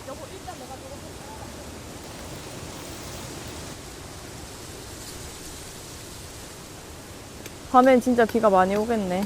여보 일단 내가 저거 밤엔 진짜 비가 많이 오겠네.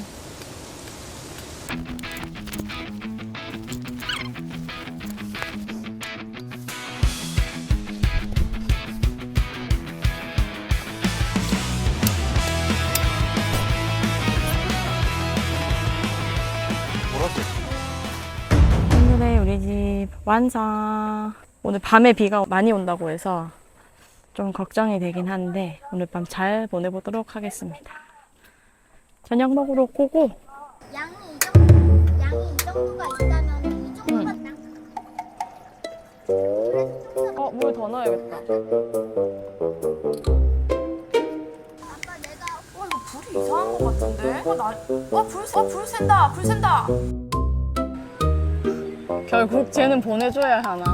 오늘의 우리 집 완성. 오늘 밤에 비가 많이 온다고 해서 좀 걱정이 되긴 한데 오늘 밤 잘 보내보도록 하겠습니다. 저녁 먹으러 고고. 양이 이 정도가 있다면 이 정도만 딱. 물 더 넣어야겠다. 아까 내가 이거 불이 이상한 것 같은데? 불 샌다! 불 샌다! 결국 쟤는 보내줘야 하나?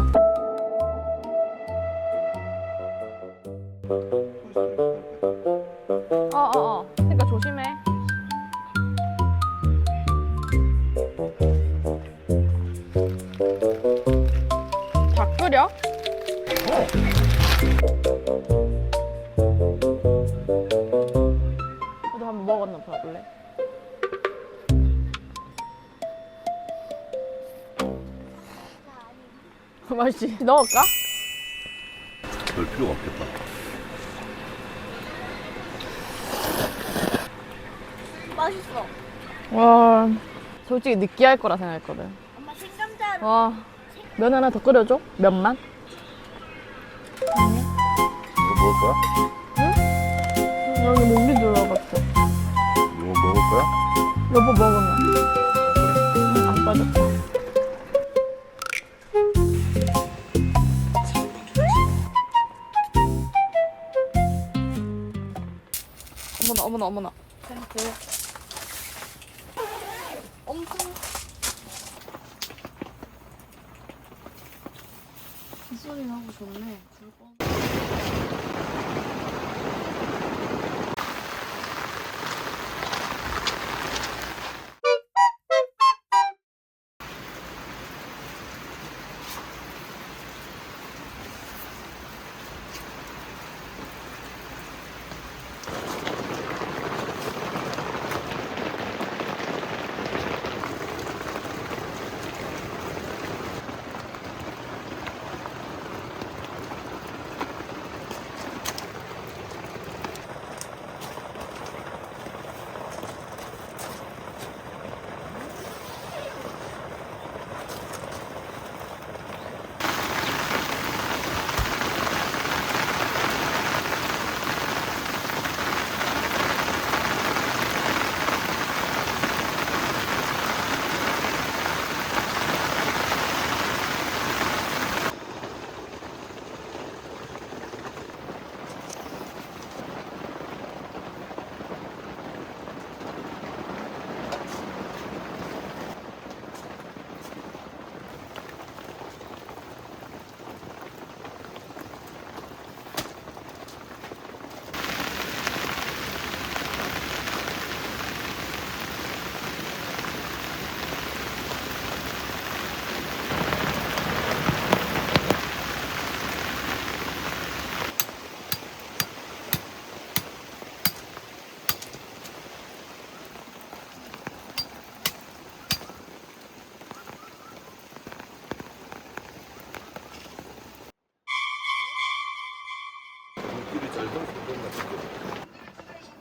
그러니까 조심해. 다 끓여? 너도 한번 먹었나 봐볼래? 맛있지? 넣을까? 별 필요가 없겠다. 맛있어. 와, 솔직히 느끼할 거라 생각했거든. 엄마 생감자 와, 면 하나 더 끓여줘? 면만? 이거 먹을 거야? 여기 목이 들어갔어. 이거 먹을 거야? 여보 먹으면. 안 빠졌어. 어머나. 텐트. 엄청. 이 소리 나고 좋네. 불 꺼.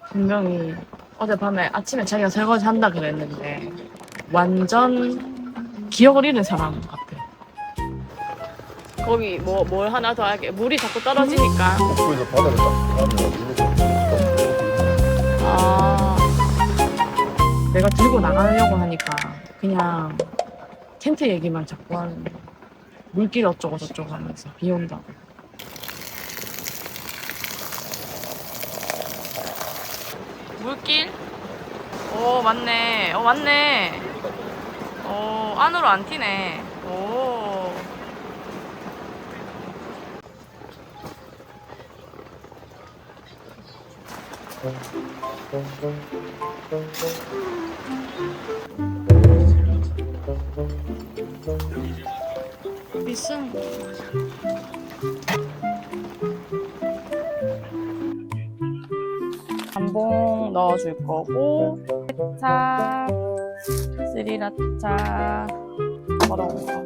분명히 어젯밤에 아침에 자기가 설거지 한다 그랬는데 완전 기억을 잃은 사람 같아. 거기 뭘 하나 더 하게 물이 자꾸 떨어지니까. 복도에서 바다를 딱 아, 내가 들고 나가려고 하니까 그냥 텐트 얘기만 자꾸 하는 거. 물길 어쩌고 저쩌고 하면서 비 온다고. 물길? 오, 맞네. 맞네. 안으로 안 튀네. 오. 비싼 거. 감봉 넣어줄 거고, 케찹, 스리라차, 더러운 거,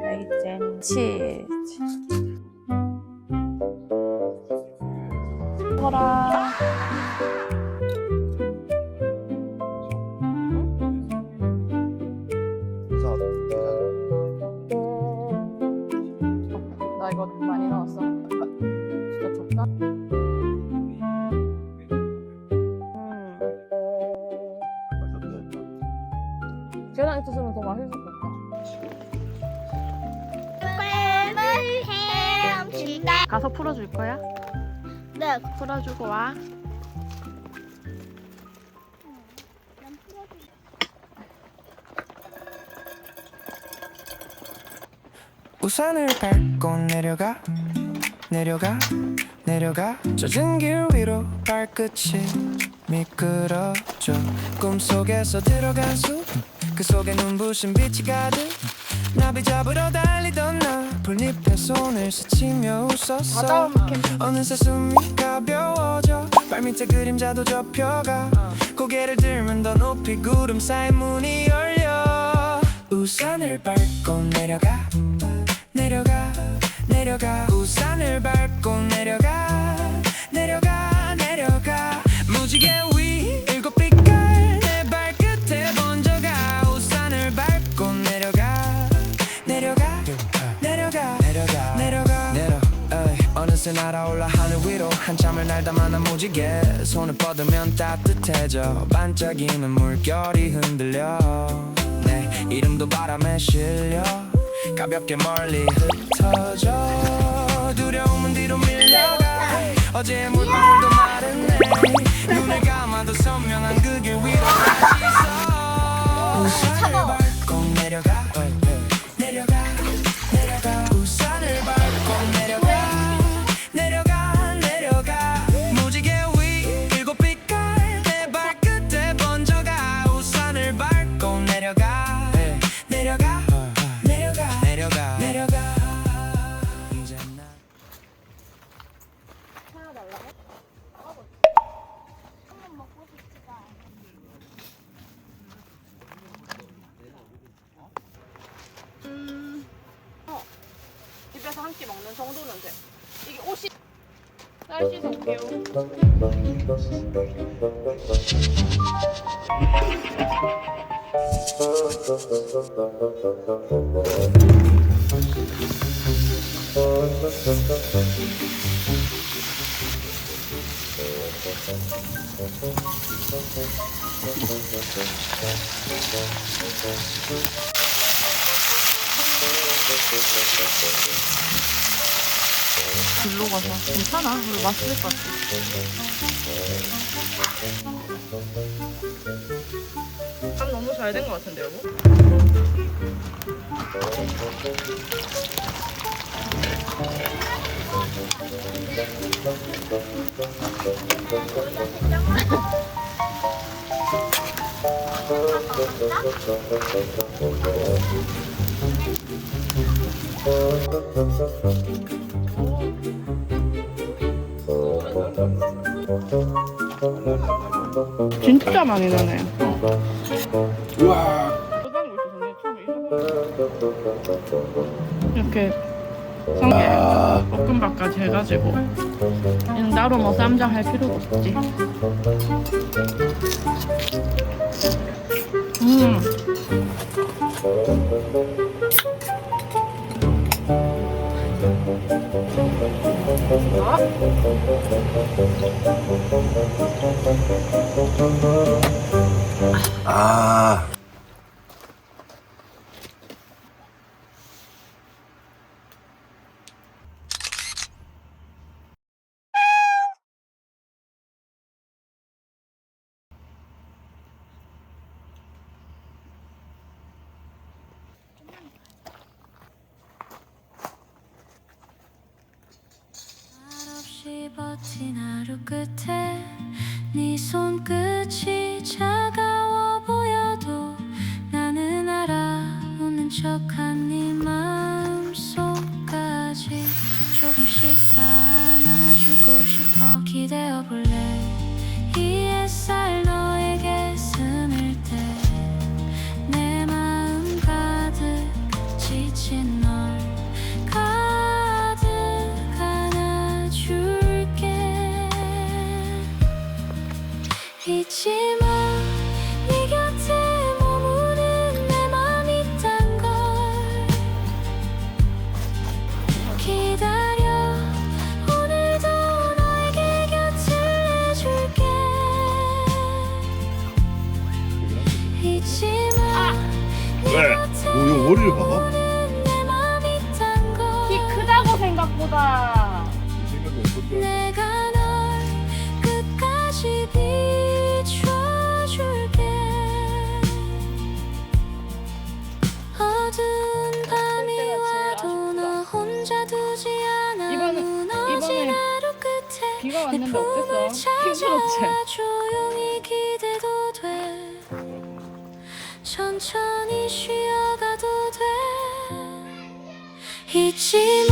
레이젠, 치즈. 먹어라. 나 이거 많이 넣었어. 진짜 좋다. 계란 있었으면 더 맛있었겠다. 가서 풀어줄 거야? 네. 풀어주고 와. 우산을 밟고 내려가 내려가 내려가 젖은 길 위로 발끝이 미끄러져 꿈속에서 들어간 숲 그 속에 눈부신 빛이 가득 나비 잡으러 달리던 나 풀잎에 손을 스치며 웃었어 어느새 숨이 가벼워져 발밑에 그림자도 접혀가 고개를 들면 더 높이 구름 사이 문이 열려 우산을 밟고 내려가 내려가 내려가 우산을 밟고 내려가 내려가 내려가 무지개 위 일곱 빛깔 내 발끝에 번져가 우산을 밟고 내려가 내려가 내려가 내려가 내려가 내려 어느새 날아올라 하늘 위로 한참을 날다만 한 무지개 손을 뻗으면 따뜻해져 반짝이는 물결이 흔들려 내 이름도 바람에 실려 가볍게 멀리 흩어져 두려움은 뒤로 밀려가 어제의 물방울도 마르네 눈을 감아도 선명한 그 길 위로 다시 서 우산을 밟고 내려가 내려가 내려가 우산을 밟고 내려가 내려가 내려가 무지개 위 일곱 빛깔 내 발끝에 번져가 우산을 밟고 내려가 내려가 내려가 내려가 내려가 이제 나 한번 먹고 싶지가 않아. 집에서 한 끼 먹는 정도는 돼. 이게 옷이 날씨 좋게요. 글로 가서 괜찮아. 우리 맛있을 것 같아. 밥 너무 잘 된 것 같은데 여보? 진짜 많이 나네요. 우와. 이렇게 성게 볶음밥까지 해가지고 얘는 따로 뭐 쌈장 할 필요가 없지. 아. 말없이 버틴 하루 끝에 네 손끝이 차가워 보여도 나는 알아 웃는 척한 네 마음속 조금씩 다 안아주고 싶어. 기대어 볼래. 이 햇살 너에게 스물 때 내 마음 가득 지친 널 가득 안아줄게. 잊지 마, 네 곁에 머무는 내 맘 있단 걸. 기다려, 오늘도 너에게 곁을 내줄게. 잊지 마, 네 왜? 곁에 너 이거 머리를 박아? 머무는 내 맘 있단 걸. 키 크다고 생각보다. 생각이 없었대. 내가 널 끝까지 비춰줄게. 어두운 밤이 와도 너 혼자 두지 않아. 무너진 하루 끝에 비가 내 왔는데 품을 어땠어? 힘들었지? 찾아 조용히 기대도 돼. 천천히 쉬어가도 돼. 잊지